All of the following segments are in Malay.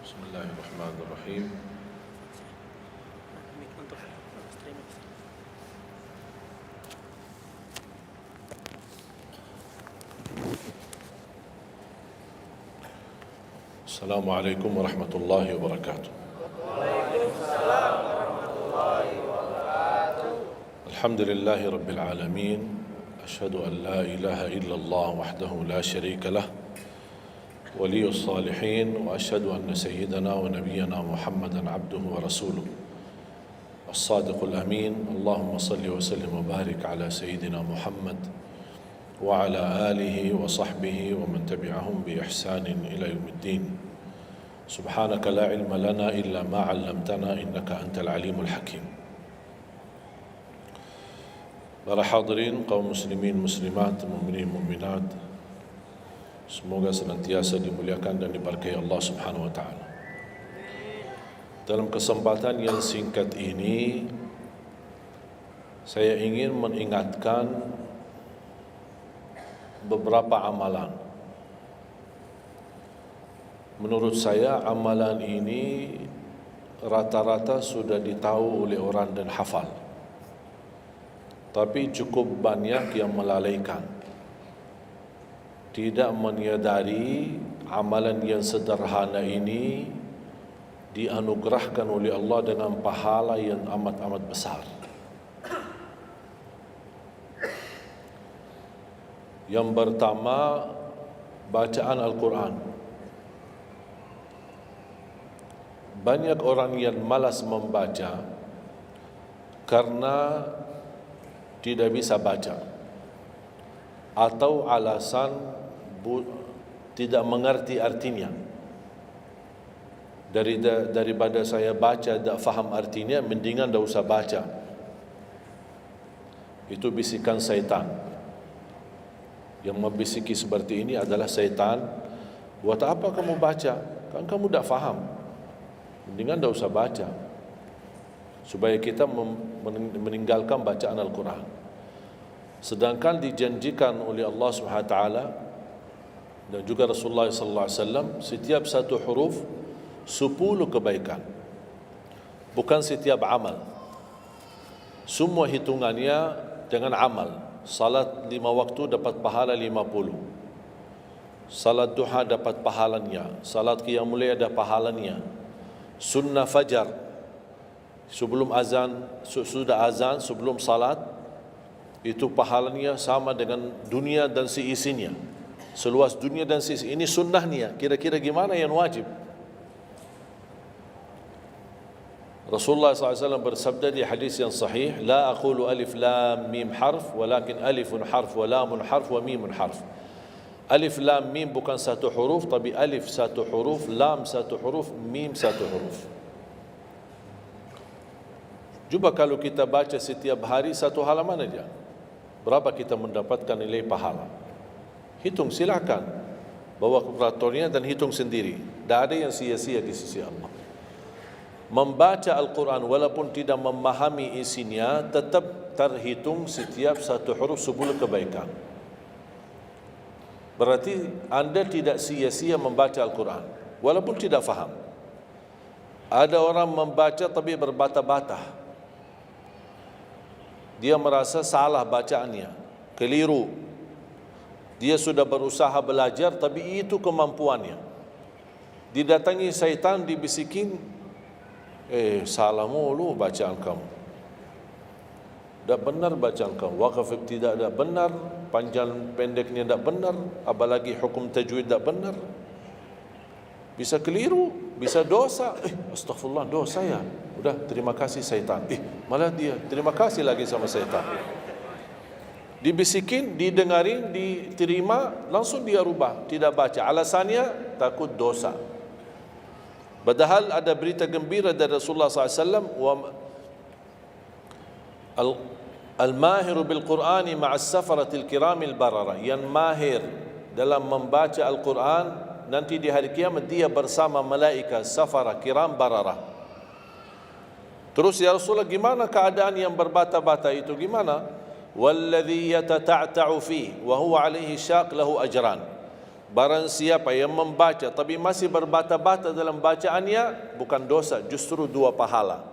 بسم الله الرحمن الرحيم. السلام عليكم ورحمة الله وبركاته. الحمد لله رب العالمين، أشهد أن لا إله إلا الله وحده لا شريك له ولي الصالحين، وأشهد أن سيدنا ونبينا محمدا عبده ورسوله الصادق الأمين. اللهم صل وسلم وبارك على سيدنا محمد وعلى آله وصحبه ومن تبعهم بإحسان إلى يوم الدين. سبحانك لا علم لنا إلا ما علمتنا إنك أنت العليم الحكيم. Para hadirin, kaum muslimin, muslimat, mukminin, mukminat, semoga senantiasa dimuliakan dan diberkahi Allah Subhanahu wa taala. Dalam kesempatan yang singkat ini, saya ingin mengingatkan beberapa amalan. Menurut saya amalan ini rata-rata sudah ditahu oleh orang dan hafal, tapi cukup banyak yang melalaikan, tidak menyadari amalan yang sederhana ini dianugerahkan oleh Allah dengan pahala yang amat-amat besar. Yang pertama, bacaan Al-Quran. Banyak orang yang malas membaca karena tidak bisa baca, atau alasan tidak mengerti artinya. Daripada saya baca tak faham artinya, mendingan tak usah baca. Itu bisikan syaitan. Yang membisiki seperti ini adalah syaitan. Buat apa kamu baca? Kan kamu tak faham. Mendingan tak usah baca, supaya kita meninggalkan bacaan Al-Quran. Sedangkan dijanjikan oleh Allah SWT dan juga Rasulullah SAW, setiap satu huruf 10 kebaikan, bukan setiap amal. Semua hitungannya dengan amal. Salat 5 waktu dapat pahala 50, salat duha dapat pahalanya, salat qiyamul lail ada pahalanya, sunnah fajar sebelum azan, sudah azan sebelum salat, itu pahalanya sama dengan dunia dan seisinya, seluas dunia dan seisi. Ini sunnahnya. Kira-kira gimana yang wajib? Rasulullah SAW bersabda di hadis yang sahih, la aqulu alif lam mim harf, walakin alifun harf wa lamun harf wa mimun harf. Alif lam mim bukan satu huruf, tapi alif satu huruf, lam satu huruf, mim satu huruf. Cuba kalau kita baca setiap hari satu halaman aja, berapa kita mendapatkan nilai pahala? Hitung, silakan. Bawa kalkulatornya dan hitung sendiri. Tak ada yang sia-sia di sisi Allah. Membaca Al-Quran walaupun tidak memahami isinya, tetap terhitung setiap satu huruf 10 kebaikan. Berarti anda tidak sia-sia membaca Al-Quran walaupun tidak faham. Ada orang membaca tapi berbata-bata. Dia merasa salah bacaannya, keliru. Dia sudah berusaha belajar, tapi itu kemampuannya. Didatangi syaitan, dibisikin, salah mulu bacaan kamu, tak benar bacaan kamu, wakaf tidak benar, panjang pendeknya tak benar, apalagi hukum tajwid tak benar. Bisa keliru, bisa dosa. Astagfirullah, dosa ya. Udah, terima kasih syaitan. Malah dia terima kasih lagi sama syaitan. Dibisikin, didengarin, diterima, langsung dia rubah, tidak baca. Alasannya takut dosa. Padahal ada berita gembira dari Rasulullah SAW, al-mahiru bil-Qur'ani ma'as safaratil kiramil barara. Yang mahir dalam membaca Al-Quran, nanti di hari kiamat dia bersama malaikat safara kiram barara. Terus ya Rasulullah, gimana keadaan yang berbata-bata itu? Gimana? Walladhi yatata'ta'u fi wa huwa alaihi syaq lahu ajran. Barang siapa yang membaca tapi masih berbata-bata dalam bacaannya, bukan dosa, justru 2 pahala.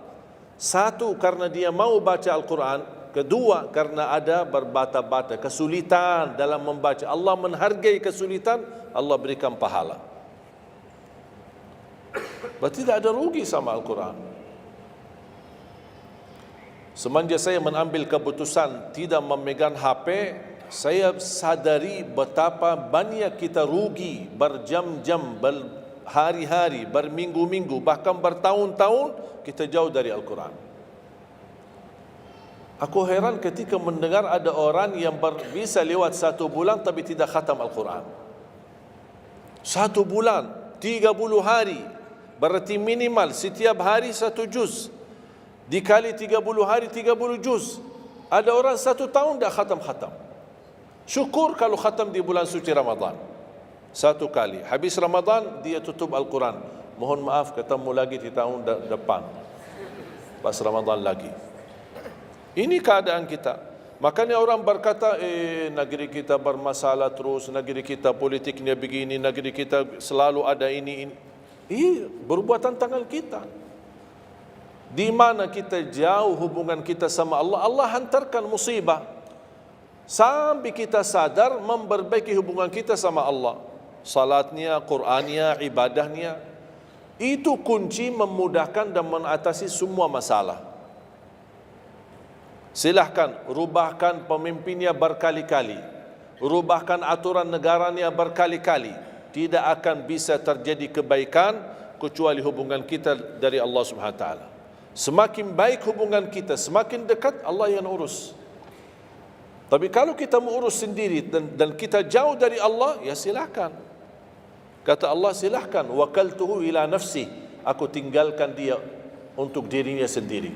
1, karena dia mau baca Al-Quran. 2, karena ada berbata-bata, kesulitan dalam membaca. Allah menghargai kesulitan, Allah berikan pahala. Berarti tidak ada rugi sama Al-Quran. Semenjak saya mengambil keputusan tidak memegang HP, saya sadari betapa banyak kita rugi berjam-jam, berhari-hari, berminggu-minggu, bahkan bertahun-tahun kita jauh dari Al-Quran. Aku heran ketika mendengar ada orang yang bisa lewat 1 bulan tapi tidak khatam Al-Quran. 1 bulan, 30 hari, berarti minimal setiap hari 1 juz. Dikali 30 hari, 30 juz. Ada orang 1 tahun tidak khatam-khatam. Syukur kalau khatam di bulan suci Ramadan 1 kali. Habis Ramadan dia tutup Al-Quran. Mohon maaf, ketemu lagi di tahun depan pas Ramadan lagi. Ini keadaan kita. Makanya orang berkata, negeri kita bermasalah terus, negeri kita politiknya begini, negeri kita selalu ada ini. Perbuatan tangan kita. Di mana kita jauh hubungan kita sama Allah, Allah hantarkan musibah sampai kita sadar memperbaiki hubungan kita sama Allah. Salatnya, Qur'annya, ibadahnya. Itu kunci memudahkan dan mengatasi semua masalah. Silahkan rubahkan pemimpinnya berkali-kali, rubahkan aturan negaranya berkali-kali, tidak akan bisa terjadi kebaikan kecuali hubungan kita dari Allah Subhanahu Wa Taala. Semakin baik hubungan kita, semakin dekat Allah yang urus. Tapi kalau kita mengurus sendiri dan kita jauh dari Allah, ya silakan. Kata Allah, silahkan. Wakaltuhu ila nafsi. Aku tinggalkan dia untuk dirinya sendiri.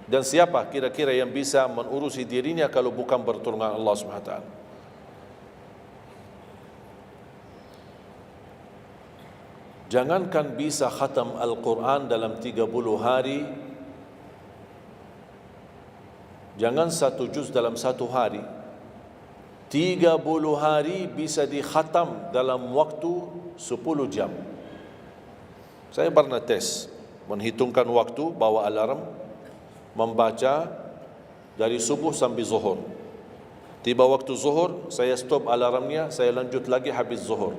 Dan siapa kira-kira yang bisa mengurusi dirinya kalau bukan pertolongan Allah SWT? Jangankan bisa khatam Al-Quran dalam 30 hari, jangan 1 juz dalam 1 hari, 30 hari bisa dikhatam dalam waktu 10 jam. Saya pernah tes, menghitungkan waktu, bawa alarm, membaca dari subuh sampai zuhur. Tiba waktu zuhur, saya stop alarmnya, saya lanjut lagi habis zuhur.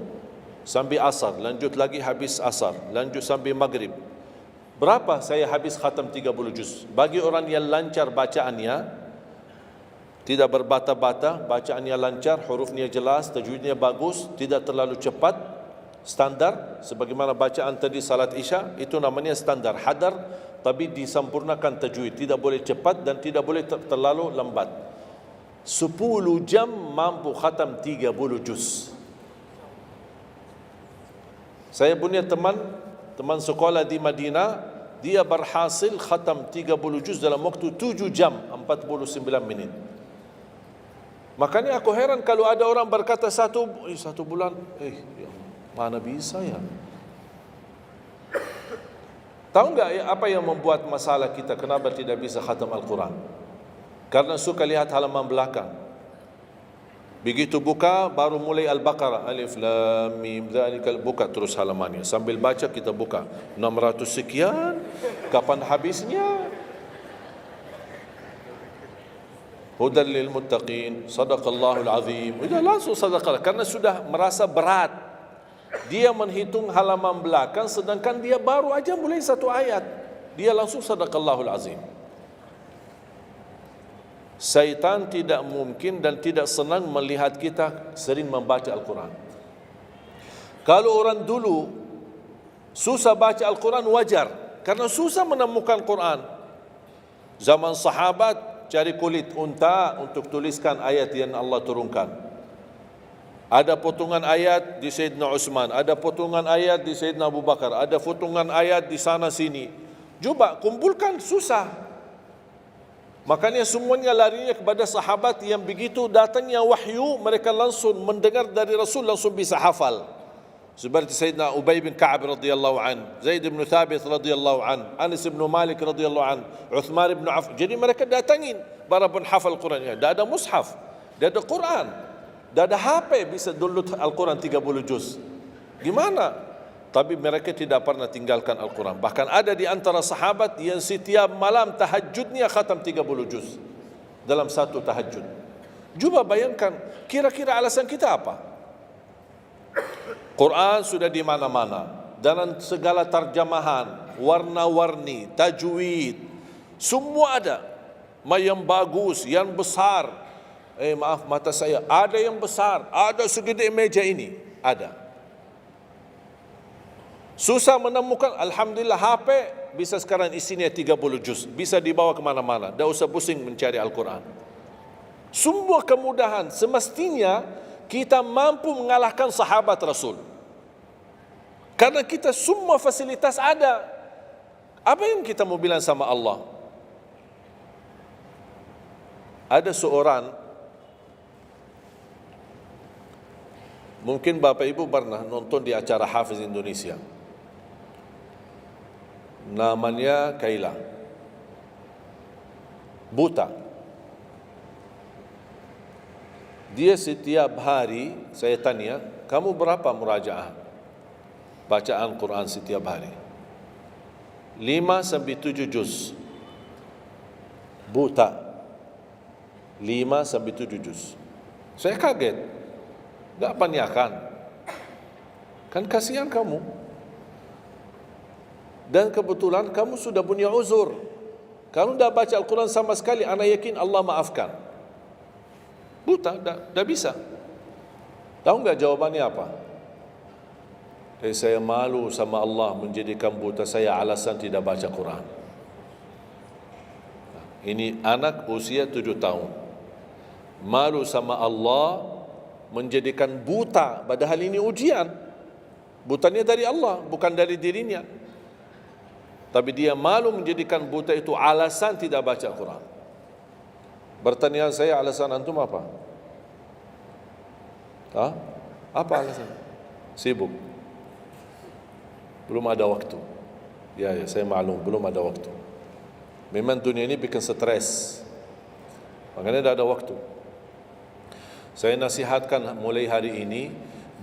Sampai asar, lanjut lagi habis asar, lanjut sampai maghrib. Berapa saya habis khatam 30 juz? Bagi orang yang lancar bacaannya, tidak berbata-bata, bacaannya lancar, hurufnya jelas, tajwidnya bagus, tidak terlalu cepat, standar, sebagaimana bacaan tadi salat Isya, itu namanya standar, hadar, tapi disempurnakan tajwid, tidak boleh cepat dan tidak boleh terlalu lambat. 10 jam mampu khatam 30 juz. Saya punya teman sekolah di Madinah, dia berhasil khatam 30 juz dalam waktu 7 jam 49 menit. Makanya aku heran kalau ada orang berkata 1 bulan, mana bisa ya? Tahu enggak apa yang membuat masalah kita kenapa tidak bisa khatam Al-Quran? Karena suka lihat halaman belakang. Begitu buka baru mulai Al-Baqarah, Alif Lam Mim Dzalikal, buka terus halamannya. Sambil baca kita buka 600 sekian, kapan habisnya? Hudan lil muttaqin, sadaqallahul azim. Sudah langsung sadaqah karena sudah merasa berat. Dia menghitung halaman belakang sedangkan dia baru aja mulai 1 ayat. Dia langsung sadaqallahul azim. Syaitan tidak mungkin dan tidak senang melihat kita sering membaca Al-Quran. Kalau orang dulu susah baca Al-Quran wajar, karena susah menemukan Quran. Zaman sahabat cari kulit unta untuk tuliskan ayat yang Allah turunkan. Ada potongan ayat di Sayyidina Utsman, ada potongan ayat di Sayyidina Abu Bakar, ada potongan ayat di sana sini. Coba kumpulkan, susah. Makanya semuanya larinya kepada sahabat yang begitu datangnya wahyu, mereka langsung mendengar dari Rasul, langsung bisa hafal. Seperti Sayyidina Ubay bin Ka'ab radhiyallahu an, Zaid bin Thabit radhiyallahu an, Anas bin Malik radhiyallahu an, Uthman bin Affan. Jadi mereka datangin para penghafal Quran. Tidak ada mushaf, tidak ada Quran. Dah ada HP bisa download Al-Quran 30 juz. Gimana? Tapi mereka tidak pernah tinggalkan Al-Quran. Bahkan ada di antara sahabat yang setiap malam tahajudnya khatam 30 juz dalam satu tahajud. Cuba bayangkan, kira-kira alasan kita apa? Quran sudah di mana-mana, dalam segala terjemahan, warna-warni, tajwid, semua ada. Yang bagus, yang besar. Maaf mata saya, ada yang besar, ada segede meja ini, ada. Susah menemukan, alhamdulillah HP bisa sekarang isinya 30 juz, bisa dibawa kemana-mana, tak usah pusing mencari Al-Quran. Semua kemudahan, semestinya kita mampu mengalahkan sahabat Rasul. Karena kita semua fasilitas ada. Apa yang kita mau bilang sama Allah? Ada seorang, mungkin Bapak Ibu pernah nonton di acara Hafiz Indonesia, namanya Kaila, buta. Dia setiap hari, saya tanya, kamu berapa murajaah bacaan Quran setiap hari? 5 sampai 7 juz. Buta, 5 sampai 7 juz. Saya kaget, tak panyakan, kan kasihan kamu. Dan kebetulan kamu sudah punya uzur, kamu dah baca Al-Quran sama sekali, ana yakin Allah maafkan. Buta, dah bisa. Tahu enggak jawabannya apa? Saya malu sama Allah menjadikan buta saya alasan tidak baca Quran. Ini anak usia 7 tahun. Malu sama Allah menjadikan buta, padahal ini ujian. Butanya dari Allah, bukan dari dirinya. Tapi dia malu menjadikan buta itu alasan tidak baca Quran. Bertanya saya, alasan antum apa? Apa alasan? Sibuk. Belum ada waktu. Ya, saya maklum, belum ada waktu. Memang dunia ini bikin stres, makanya tidak ada waktu. Saya nasihatkan mulai hari ini,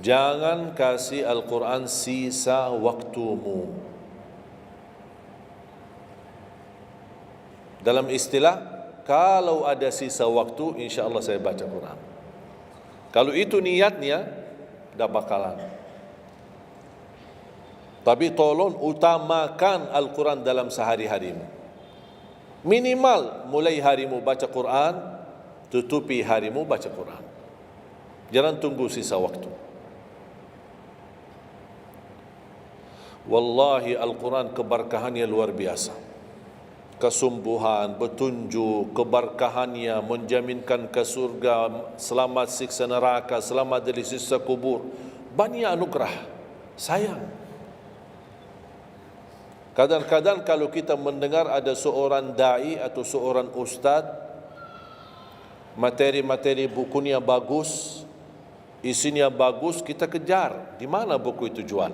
jangan kasih Al-Quran sisa waktumu. Dalam istilah, kalau ada sisa waktu, insya Allah saya baca Quran. Kalau itu niatnya, dah bakalan. Tapi tolong utamakan Al-Quran dalam sehari-harimu. Minimal mulai harimu baca Quran, tutupi harimu baca Quran. Jangan tunggu sisa waktu. Wallahi Al-Quran keberkahannya luar biasa. Kesumbuhan, petunjuk, keberkahannya menjaminkan ke surga, selamat siksa neraka, selamat dari siksa kubur. Banyak anugerah. Sayang. Kadang-kadang kalau kita mendengar ada seorang da'i atau seorang ustaz, materi-materi bukunya bagus, isinya bagus, kita kejar. Di mana buku itu jual?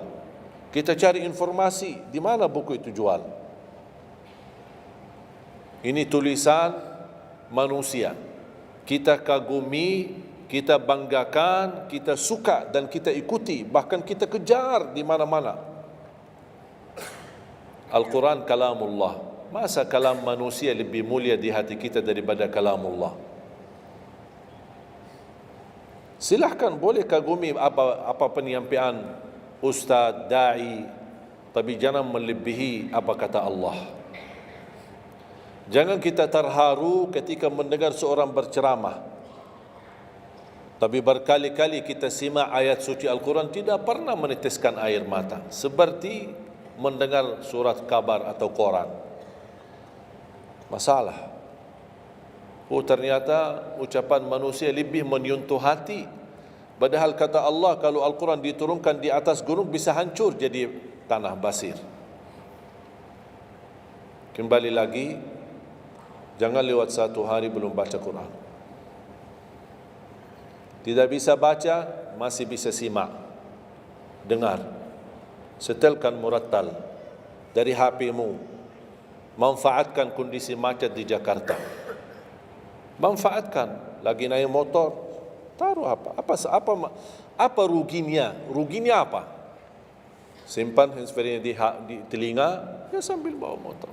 Kita cari informasi, di mana buku itu jual? Ini tulisan manusia. Kita kagumi, kita banggakan, kita suka dan kita ikuti, bahkan kita kejar di mana-mana. Al-Quran kalamullah. Masa kalam manusia lebih mulia di hati kita daripada kalamullah? Silahkan boleh kagumi apa penyampaian ustaz, da'i, tapi jangan melebihi apa kata Allah. Jangan kita terharu ketika mendengar seorang berceramah, tapi berkali-kali kita simak ayat suci Al-Quran tidak pernah meneteskan air mata, seperti mendengar surat kabar atau koran. Masalah. Ternyata ucapan manusia lebih menyentuh hati. Padahal kata Allah, kalau Al-Quran diturunkan di atas gunung bisa hancur jadi tanah basir. Kembali lagi, jangan lewat satu hari belum baca Quran. Tidak bisa baca, masih bisa simak, dengar. Setelkan murattal dari HP-mu. Manfaatkan kondisi macet di Jakarta. Manfaatkan, lagi naik motor, Taruh apa? Apa ruginya? Ruginya apa? Simpan handsfree di telinga, ya sambil bawa motor.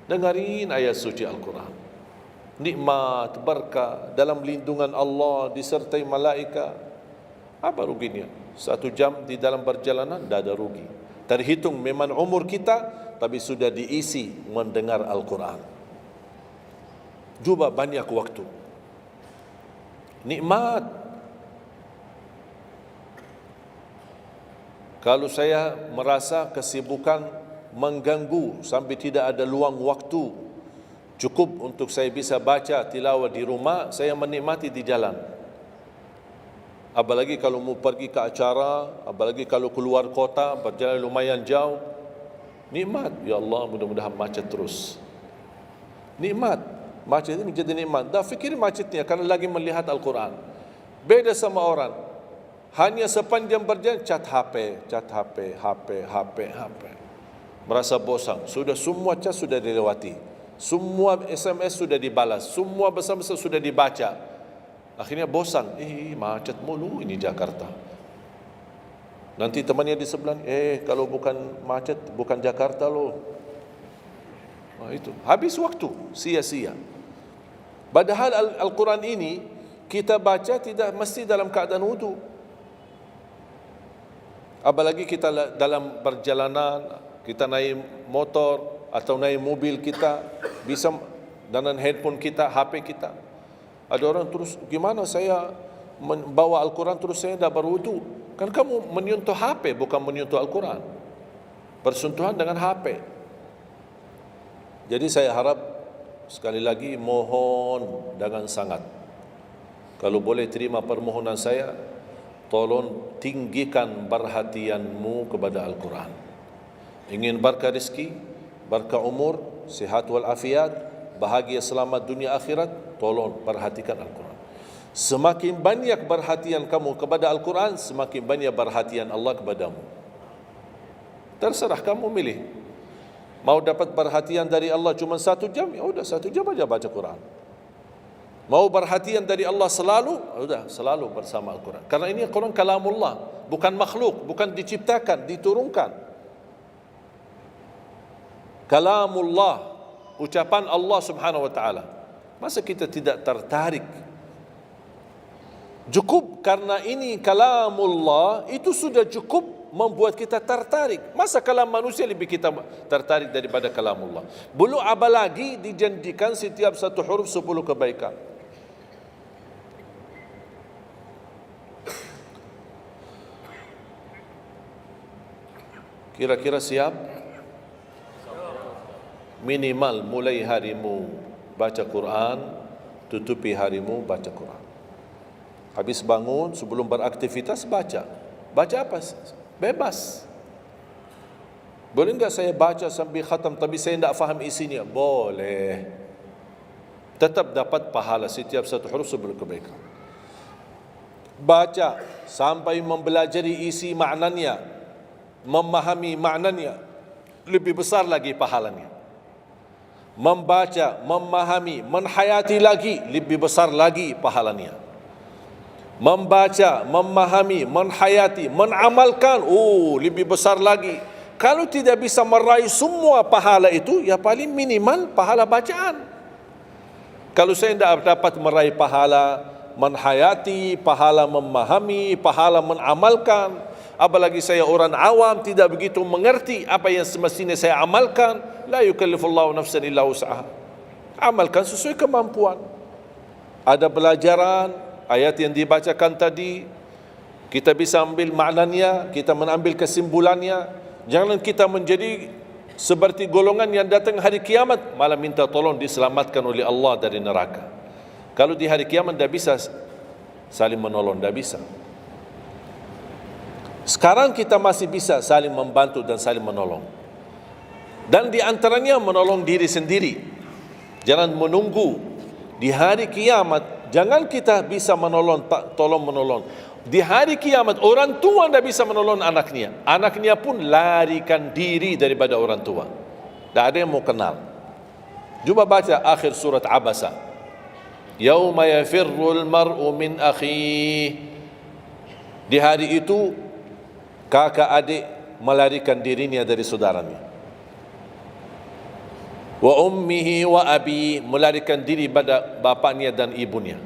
Dengarin ayat suci Al-Quran. Nikmat, berkah, dalam lindungan Allah, disertai malaikat. Apa ruginya? 1 jam di dalam perjalanan, tidak ada rugi. Terhitung memang umur kita, tapi sudah diisi mendengar Al-Quran. Juga banyak waktu. Nikmat. Kalau saya merasa kesibukan mengganggu sampai tidak ada luang waktu cukup untuk saya bisa baca tilawah di rumah, saya menikmati di jalan. Apalagi kalau mau pergi ke acara, apalagi kalau keluar kota, berjalan lumayan jauh, nikmat. Ya Allah, mudah-mudahan macet terus. Nikmat. Macet ini jadi nikmat. Dah fikir macetnya karena lagi melihat Al-Quran. Beda sama orang. Hanya sepanjang berjalan cat HP. Merasa bosan. Sudah semua cat sudah dilewati. Semua SMS sudah dibalas. Semua pesan-pesan sudah dibaca. Akhirnya bosan. Macet mulu ini Jakarta. Nanti temannya di sebelah, kalau bukan macet, bukan Jakarta loh. Nah, itu. Habis waktu, sia-sia. Padahal Al-Quran ini, kita baca tidak mesti dalam keadaan wudu. Apalagi kita dalam perjalanan, kita naik motor atau naik mobil kita, bisa dengan handphone kita, HP kita. Ada orang terus, gimana saya membawa Al-Quran terus saya tidak berwudu? Kan kamu menyentuh HP, bukan menyentuh Al-Quran. Bersentuhan dengan HP. Jadi saya harap, sekali lagi mohon dengan sangat, kalau boleh terima permohonan saya, tolong tinggikan perhatianmu kepada Al-Quran. Ingin berkah rezeki, berkah umur, sihat wal afiat, bahagia selamat dunia akhirat, tolong perhatikan Al-Quran. Semakin banyak perhatian kamu kepada Al-Quran, semakin banyak perhatian Allah kepadamu. Terserah kamu milih. Mau dapat perhatian dari Allah cuma 1 jam, ya udah 1 jam aja baca Quran. Mau perhatian dari Allah selalu, sudah selalu bersama Al-Quran. Karena ini Al-Quran kalamullah, bukan makhluk, bukan diciptakan, diturunkan. Kalamullah, ucapan Allah Subhanahu wa taala. Masa kita tidak tertarik? Cukup karena ini kalamullah, itu sudah cukup membuat kita tertarik. Masa kalam manusia lebih kita tertarik daripada kalamullah? Belum apalagi dijanjikan setiap satu huruf 10 kebaikan. Kira-kira siap? Minimal mulai harimu baca Quran, tutupi harimu baca Quran. Habis bangun, sebelum beraktivitas baca. Baca apa? Bebas. Boleh enggak saya baca sambil khatam tapi saya tidak faham isinya? Boleh. Tetap dapat pahala setiap satu huruf 10 kebaikan. Baca sampai mempelajari isi maknanya, memahami maknanya, lebih besar lagi pahalanya. Membaca, memahami, menhayati lagi, lebih besar lagi pahalanya. Membaca, memahami, menhayati, menamalkan, lebih besar lagi. Kalau tidak bisa meraih semua pahala itu, ya paling minimal pahala bacaan. Kalau saya tidak dapat meraih pahala menhayati, pahala memahami, pahala menamalkan, apalagi saya orang awam tidak begitu mengerti apa yang semestinya saya amalkan, la yukallifullahu nafsan illa wus'aha. Amalkan sesuai kemampuan. Ada pelajaran ayat yang dibacakan tadi, kita bisa ambil maknanya, kita mengambil kesimpulannya. Jangan kita menjadi seperti golongan yang datang hari kiamat malah minta tolong diselamatkan oleh Allah dari neraka. Kalau di hari kiamat tidak bisa saling menolong, tidak bisa. Sekarang kita masih bisa saling membantu dan saling menolong. Dan di antaranya menolong diri sendiri. Jangan menunggu di hari kiamat. Jangan kita bisa menolong, tolong menolong. Di hari kiamat orang tua tidak bisa menolong anaknya. Anaknya pun larikan diri daripada orang tua. Tidak ada yang mau kenal. Coba baca akhir surat Abasa. Yauma yafirrul mar'u min akhihi. Di hari itu kakak adik melarikan dirinya dari saudaranya. Wa ummihi wa abi, melarikan diri pada bapaknya dan ibunya.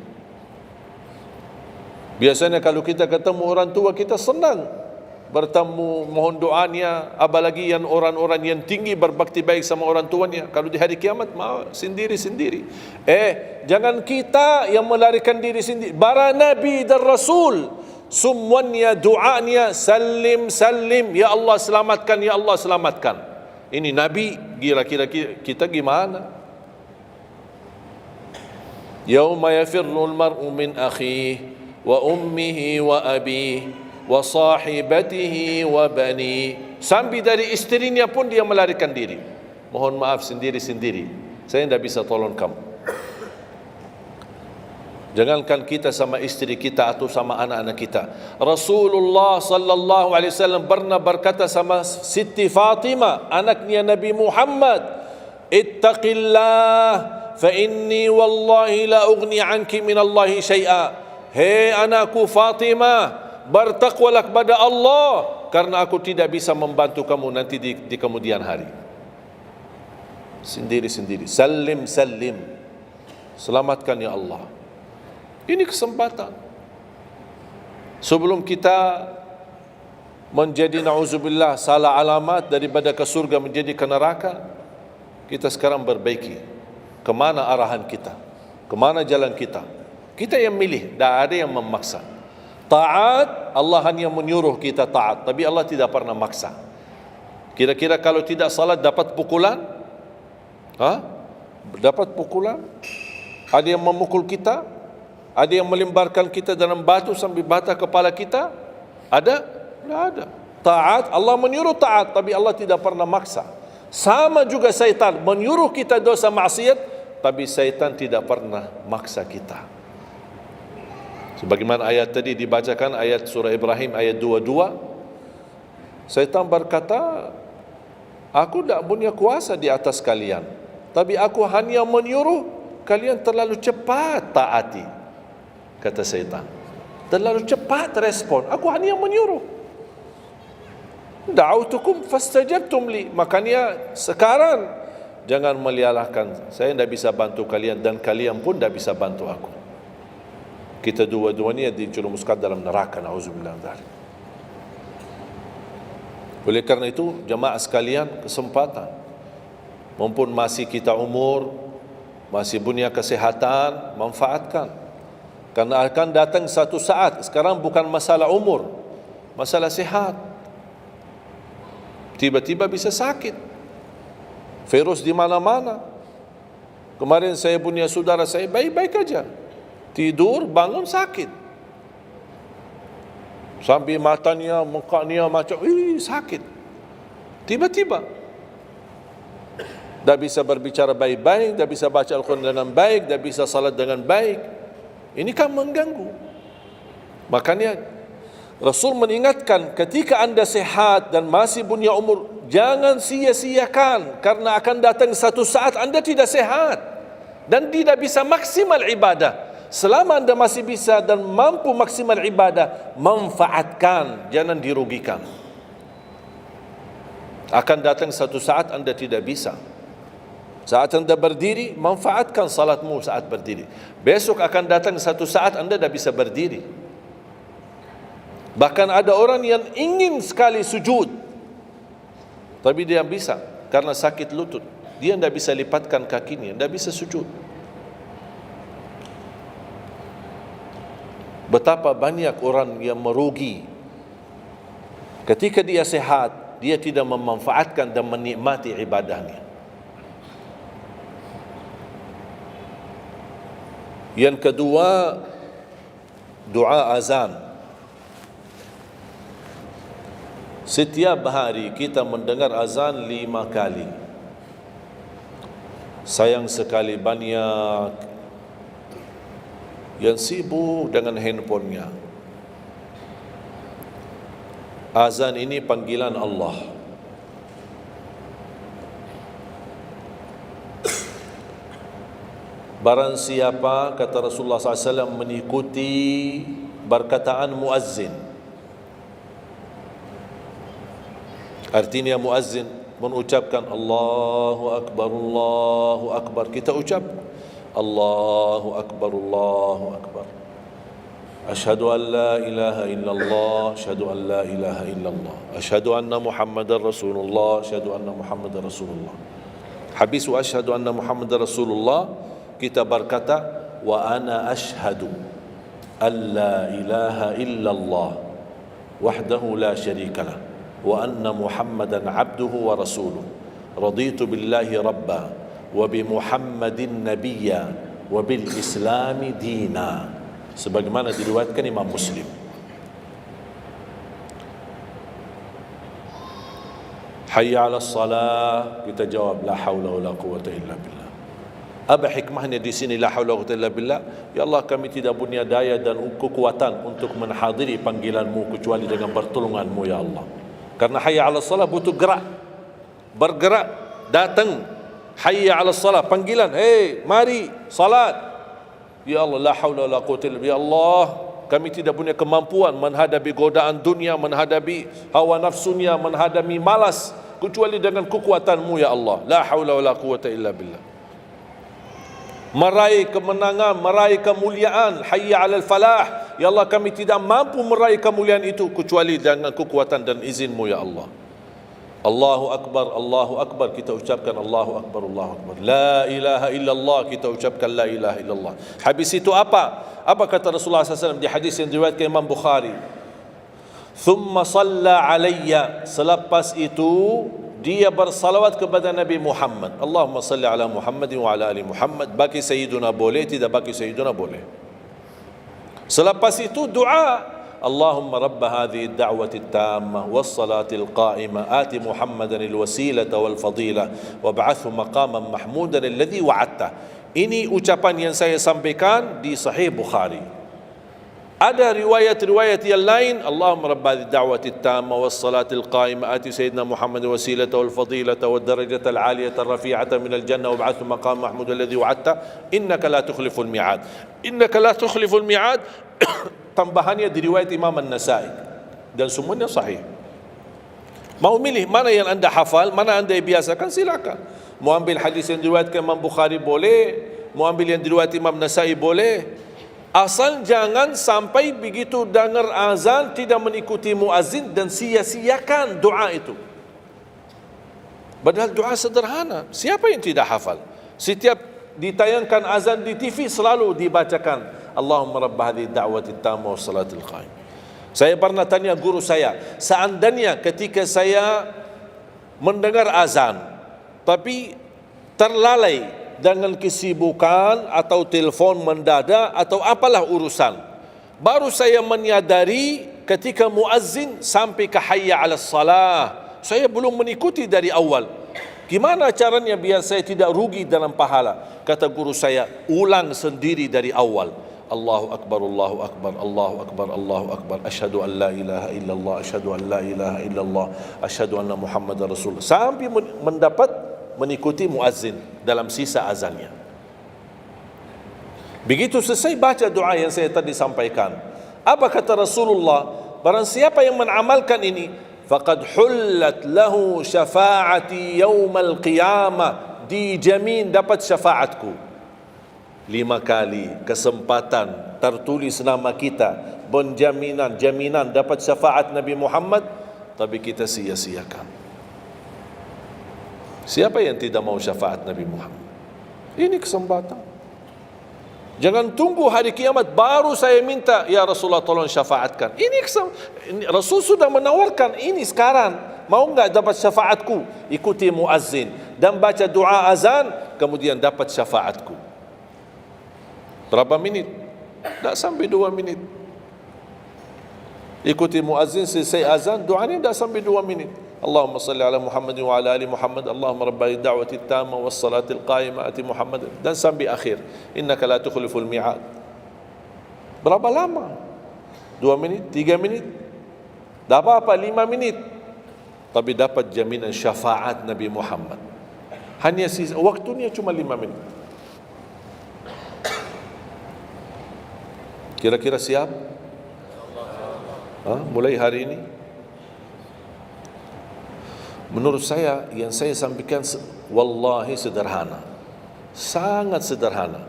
Biasanya kalau kita ketemu orang tua, kita senang bertemu, mohon doanya, apalagi yang orang-orang yang tinggi berbakti baik sama orang tuanya. Kalau di hari kiamat mau sendiri-sendiri. Jangan kita yang melarikan diri sendiri. Para nabi dan rasul semuanya doanya salim salim, ya Allah selamatkan, ya Allah selamatkan. Ini nabi, kira-kira kita gimana? Yauma yafirrul mar'u min akhihi wa ummihi wa abihi wa sahibatihi wa bani. Sampai dari istrinya pun dia melarikan diri. Mohon maaf, sendiri-sendiri. Saya tidak bisa tolong kamu. Jangankan kita sama istri kita atau sama anak-anak kita. Rasulullah sallallahu alaihi wasallam pernah berkata sama Siti Fatimah, anaknya Nabi Muhammad, ittaqillah fa inni wallahi la ughni anki min Allahi syai'a. Hei anakku Fatimah, bertakwalah kepada Allah, karena aku tidak bisa membantu kamu nanti di kemudian hari. Sendiri-sendiri. Salim salim, selamatkan ya Allah. Ini kesempatan. Sebelum kita menjadi na'udzubillah salah alamat daripada ke surga menjadi ke neraka, kita sekarang perbaiki kemana arahan kita, kemana jalan kita. Kita yang milih, tidak ada yang memaksa. Taat, Allah hanya menyuruh kita taat, tapi Allah tidak pernah maksa. Kira-kira kalau tidak salat dapat pukulan? Dapat pukulan? Ada yang memukul kita? Ada yang melemparkan kita dalam batu sampai bata kepala kita? Ada? Tidak ada. Taat, Allah menyuruh taat, tapi Allah tidak pernah maksa. Sama juga syaitan, menyuruh kita dosa maksiat, tapi syaitan tidak pernah maksa kita. Sebagaimana ayat tadi dibacakan, ayat surah Ibrahim ayat 22, syaitan berkata, aku tidak punya kuasa di atas kalian, tapi aku hanya menyuruh kalian terlalu cepat taati. Kata syaitan, terlalu cepat respon, aku hanya menyuruh. Da'autukum fastajabtum li. Makanya sekarang jangan melialahkan, saya tidak bisa bantu kalian dan kalian pun tidak bisa bantu aku. Kita dua-duanya dijerumuskan dalam neraka, na'udzubillah min dzalik. Oleh karena itu, jemaah sekalian, kesempatan, mumpun masih kita umur, masih punya kesehatan, manfaatkan. Karena akan datang satu saat, sekarang bukan masalah umur, masalah sehat. Tiba-tiba bisa sakit, virus di mana-mana. Kemarin saya punya saudara saya baik-baik aja, tidur bangun sakit, sampai matanya, mukanya macam sakit. Tiba-tiba tak bisa berbicara baik-baik, tak bisa baca Al-Quran dengan baik, tak bisa salat dengan baik. Ini kan mengganggu. Makanya Rasul mengingatkan, ketika anda sehat dan masih punya umur, jangan sia-siakan, karena akan datang satu saat anda tidak sehat dan tidak bisa maksimal ibadah. Selama anda masih bisa dan mampu maksimal ibadah, manfaatkan, jangan dirugikan. Akan datang satu saat anda tidak bisa. Saat anda berdiri, manfaatkan salatmu saat berdiri. Besok akan datang satu saat anda tidak bisa berdiri. Bahkan ada orang yang ingin sekali sujud, tapi dia bisa, karena sakit lutut, dia tidak bisa lipatkan kakinya, tidak bisa sujud. Betapa banyak orang yang merugi ketika dia sehat, dia tidak memanfaatkan dan menikmati ibadahnya. Yang kedua, doa azan. Setiap hari kita mendengar azan 5 kali. Sayang sekali banyak yang sibuk dengan handphonenya. Azan ini panggilan Allah. Barang siapa, kata Rasulullah SAW, mengikuti perkataan muazzin. Artinya muazzin mengucapkan Allahu Akbar, kita ucap Allahu Akbar. Asyhadu an la ilaha illallah, asyhadu an la ilaha illallah, asyhadu anna Muhammadar Rasulullah, asyhadu anna Muhammadar Rasulullah. Habis wa asyhadu anna Muhammadar Rasulullah, kita berkata wa ana asyhadu an la ilaha illallah wahdahu la syarikalah wa anna Muhammadan abduhu wa rasuluh. Raditu billahi rabba wa bi Muhammadin nabiyya wa bil islami dina, sebagaimana diriwayatkan Imam Muslim. Hayya 'alas salah, kita jawab la haula wala quwwata illa billah. Apa hikmahnya di sini la haula wala quwwata illa billah? Ya Allah, kami tidak punya daya dan kekuatan untuk menghadiri panggilan-Mu kecuali dengan pertolongan-Mu ya Allah. Karena hayya 'alas salah butuh gerak, bergerak, datang. Hayya 'alas salah, panggilan, hey mari salat. Ya Allah, la haula wala quwwata illa billah. Ya Allah, kami tidak punya kemampuan menghadapi godaan dunia, menghadapi hawa nafsunya, menghadapi malas kecuali dengan kekuatan-Mu ya Allah. La haula wala quwwata illa billah. Meraih kemenangan, meraih kemuliaan, hayya 'alal falah. Ya Allah, kami tidak mampu meraih kemuliaan itu kecuali dengan kekuatan dan izin-Mu ya Allah. Allahu Akbar, kita ucapkan Allahu Akbar. La ilaha illallah, kita ucapkan la ilaha illallah. Habis itu apa kata Rasulullah SAW di hadis yang diriwayatkan Imam Bukhari? Thumma salla alayya, selepas itu dia bersalawat kepada Nabi Muhammad. Allahumma salli ala Muhammad wa ala ali Muhammad. Bagi Sayyiduna boleh, tidak bagi Sayyiduna boleh. Selepas itu doa, Allahumma rabb hadhihi ad-da'wati at-tammah was-salati al-qa'imah ati Muhammadan al-wasilata wal-fadilah wab'athhu maqaman mahmudan alladhi wa'adta. Ini ucapan yang saya sampaikan di Sahih Bukhari. Ada riwayat-riwayat yang lain, Allahumma rabb hadhihi ad-da'wati at-tammah was-salati al-qa'imah ati sayyidina Muhammad wasilata wal-fadilata wad-darajata al-'aliyata ar-rafi'ata min al-jannah wab'athhu maqaman mahmudan alladhi wa'adta innaka la tukhliful mi'ad. Innaka la tukhliful mi'ad. Tambahannya diriwayat Imam An-Nasai dan semuanya sahih. Mau milih mana yang anda hafal, mana anda biasakan, silakan. Mau ambil hadis yang diriwayatkan Imam Bukhari boleh, mau ambil yang diriwayat Imam Nasai boleh. Asal jangan sampai begitu dengar azan tidak mengikuti muazzin dan sia-siakan doa itu. Padahal doa sederhana. Siapa yang tidak hafal? Setiap ditayangkan azan di TV selalu dibacakan Allahumma rabb hadhihi ad-da'wati at-tammah was-salatil qa'imah. Saya pernah tanya guru saya, seandainya ketika saya mendengar azan tapi terlalai dengan kesibukan atau telefon mendadak atau apalah urusan, baru saya menyadari ketika muazzin sampai ke hayya 'alas salah, saya belum mengikuti dari awal. Gimana caranya biar saya tidak rugi dalam pahala? Kata guru saya, ulang sendiri dari awal. Allahu Akbar, Allahu Akbar, Allahu Akbar, Allahu Akbar. Asyhadu an la ilaha illallah, asyhadu an la ilaha illallah, asyhadu anna Muhammadar Rasulullah. Sampai mendapat mengikuti muazzin dalam sisa azannya. Begitu selesai baca doa yang saya tadi sampaikan, apa kata Rasulullah? Barang siapa yang mengamalkan ini, faqad hullat lahu syafa'ati yaumal qiyamah, dijamin dapat syafaatku. 5 kali kesempatan tertulis nama kita, jaminan dapat syafaat Nabi Muhammad, tapi kita sia-siakan. Siapa yang tidak mau syafaat Nabi Muhammad? Ini kesempatan. Jangan tunggu hari kiamat baru saya minta, ya Rasulullah tolong syafaatkan. Ini Rasul sudah menawarkan ini sekarang. Mau enggak dapat syafaatku? Ikuti muazzin dan baca doa azan, kemudian dapat syafaatku. Berapa minit? Tak sampai 2 minit. Ikuti muazzin, selesai azan, doa ini tak sampai 2 minit. Allahumma salli ala Muhammad wa ala ali Muhammad. Allahumma rabb hadhihi ad-da'wati at-tammah was-salati al-qa'imah ati Muhammad. Dan sampai akhir. Innaka la tukhliful mi'ad. Berapa lama? 2 minit? 3 minit? Tak apa-apa, 5 minit. Tapi dapat jaminan syafaat Nabi Muhammad. Hanya waktunya cuma 5 minit. Kira-kira siap? Mulai hari ini? Menurut saya, yang saya sampaikan wallahi sederhana, sangat sederhana,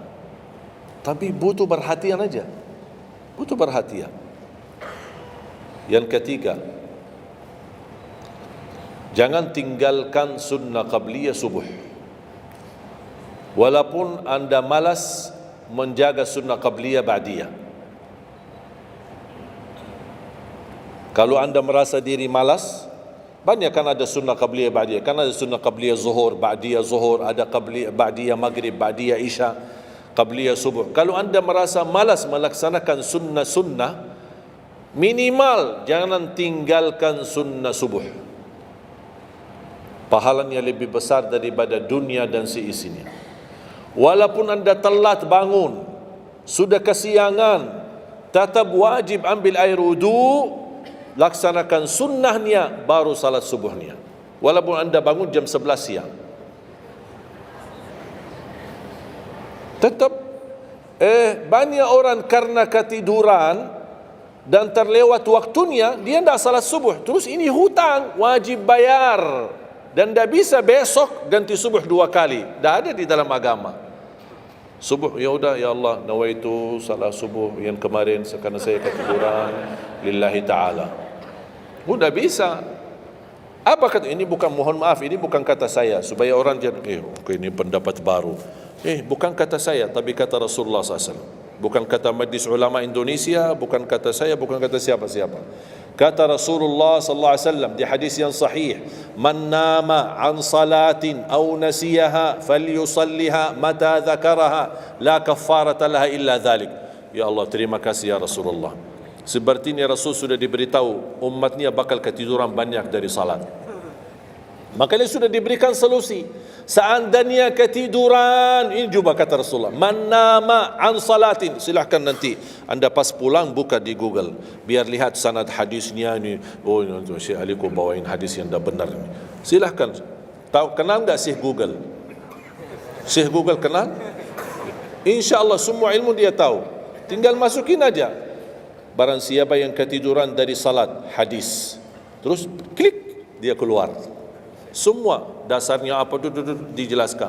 tapi butuh perhatian aja, butuh perhatian. Yang ketiga, jangan tinggalkan sunnah qabliyah subuh. Walaupun anda malas menjaga sunnah qabliyah ba'diyah. Kalau anda merasa diri malas, banyak kan ada sunnah qabliyah ba'diyah. Kan ada sunnah qabliyah zuhur, ba'diyah zuhur, ada qabliyah ba'diyah maghrib, ba'diyah isya, qabliyah subuh. Kalau anda merasa malas melaksanakan sunnah-sunnah, minimal jangan tinggalkan sunnah subuh. Pahalanya lebih besar daripada dunia dan seisinya. Walaupun anda telat bangun, sudah kesiangan, tetap wajib ambil air wudu, laksanakan sunnahnya, baru salat subuhnya. Walaupun anda bangun jam 11 siang. Tetap banyak orang karena ketiduran dan terlewat waktunya, dia tidak salat subuh. Terus ini hutang, wajib bayar. Dan tidak bisa besok ganti subuh 2 kali. Tidak ada di dalam agama. Subuh, ya udah, ya Allah, nawaitu salat subuh yang kemarin karena saya ketiduran lillahi ta'ala. Sudah bisa. Apa kata ini? Bukan, mohon maaf, ini bukan kata saya supaya orang jangan ini pendapat baru. Bukan kata saya, tapi kata Rasulullah SAW. Bukan kata Majlis Ulama Indonesia, bukan kata saya, bukan kata siapa-siapa. Kata Rasulullah sallallahu alaihi wasallam di hadis yang sahih, "Man nama an salatin aw nasiyaha falyusalliha mata dzakaraha, la kaffarata laha illa dzalik." Ya Allah, terima kasih ya Rasulullah. Sepertinya Rasul sudah diberitahu umatnya bakal ketiduran banyak dari salat. Makanya sudah diberikan solusi. Seandainya ketiduran, ini juga kata Rasulullah, man nama an salatin, silahkan nanti anda pas pulang buka di Google, biar lihat sanad hadisnya ni. Oh, Syekh Ali kau bawain hadis yang dah benar ni. Silahkan. Tahu, kenal enggak Syekh Google? Syekh Google kenal? InsyaAllah semua ilmu dia tahu. Tinggal masukin aja. Barang siapa yang ketiduran dari salat, hadis. Terus klik, dia keluar. Semua dasarnya apa dijelaskan.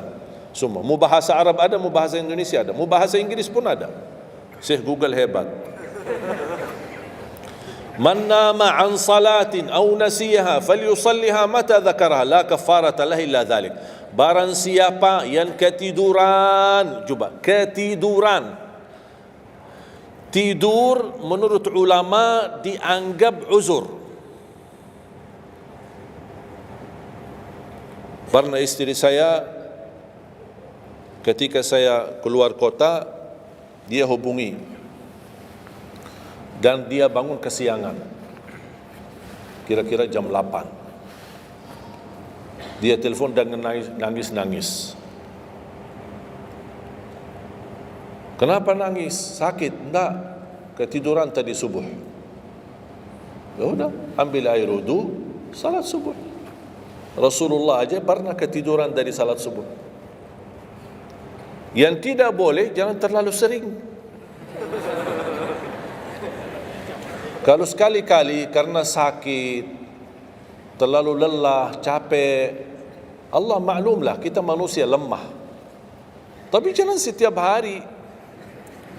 Semua. Mu bahasa Arab ada, mu bahasa Indonesia ada, mu bahasa Inggris pun ada. Syekh Google hebat. Man nama an salatin aw nasiyaha falyusalliha mata dzakaraha, la kafarata lahu illa dzalik. Barang siapa yang ketiduran, coba ketiduran. Tidur menurut ulama dianggap uzur. Pernah istri saya ketika saya keluar kota, dia hubungi dan dia bangun kesiangan, kira-kira jam 8. Dia telefon dengan nangis-nangis. Kenapa nangis? Sakit? Enggak, ketiduran tadi subuh. Ya udah, ambil air wudu, salat subuh. Rasulullah aja pernah ketiduran dari salat subuh. Yang tidak boleh, jangan terlalu sering. Kalau sekali-kali karena sakit, terlalu lelah, capek, Allah maklumlah kita manusia lemah. Tapi jangan setiap hari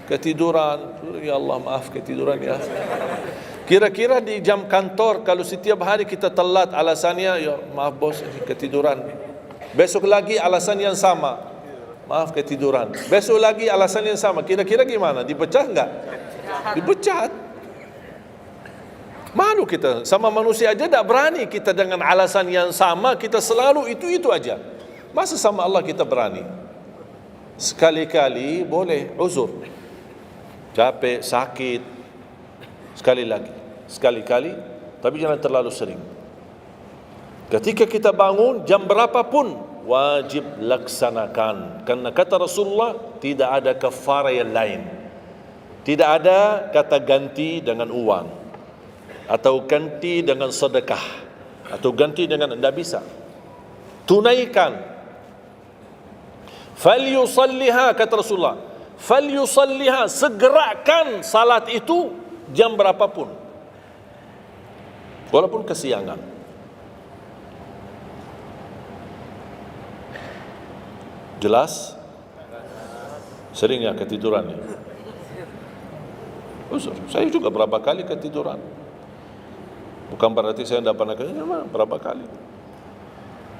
ketiduran. Ya Allah, maaf ketiduran ya. Kira-kira di jam kantor, kalau setiap hari kita telat, alasannya, ya maaf bos, ketiduran. Besok lagi alasan yang sama, maaf ketiduran. Besok lagi alasan yang sama. Kira-kira gimana? Dipecat enggak? Dipecat. Malu kita, sama manusia aja tak berani kita dengan alasan yang sama, kita selalu itu aja. Masa sama Allah kita berani? Sekali-kali boleh uzur. Capek, sakit, sekali-kali, tapi jangan terlalu sering. Ketika kita bangun jam berapapun wajib laksanakan, karena kata Rasulullah tidak ada kafarah yang lain. Tidak ada kata ganti dengan uang atau ganti dengan sedekah atau ganti dengan, tidak bisa. Tunaikan. Falyusalliha, kata Rasulullah, falyusalliha, segerakan salat itu jam berapapun, walaupun kesiangan. Jelas? Sering ya ketiduran ya? Saya juga berapa kali ketiduran. Bukan berarti saya tidak pernah ketiduran, berapa kali.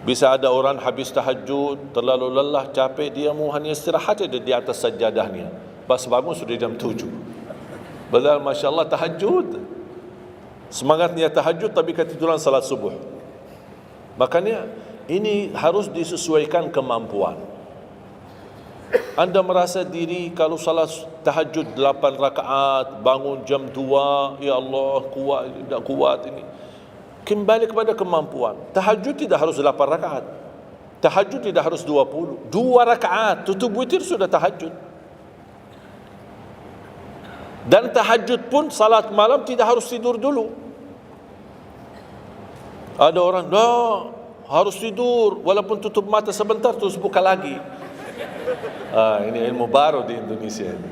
Bisa ada orang habis tahajud, terlalu lelah, capek, dia mau hanya istirahat saja di atas sajadahnya. Pas bangun sudah jam 7. Padahal Masya Allah tahajud. Semangatnya tahajud tapi ketiduran salat subuh. Makanya ini harus disesuaikan kemampuan. Anda merasa diri kalau salat tahajud 8 rakaat, bangun jam 2, ya Allah kuat, tidak kuat ini. Kembali kepada kemampuan. Tahajud tidak harus 8 rakaat. Tahajud tidak harus 20. 2 rakaat, tutup witir sudah tahajud. Dan tahajud pun salat malam tidak harus tidur dulu. Ada orang, harus tidur, walaupun tutup mata sebentar terus buka lagi. Ini ilmu baru di Indonesia ini.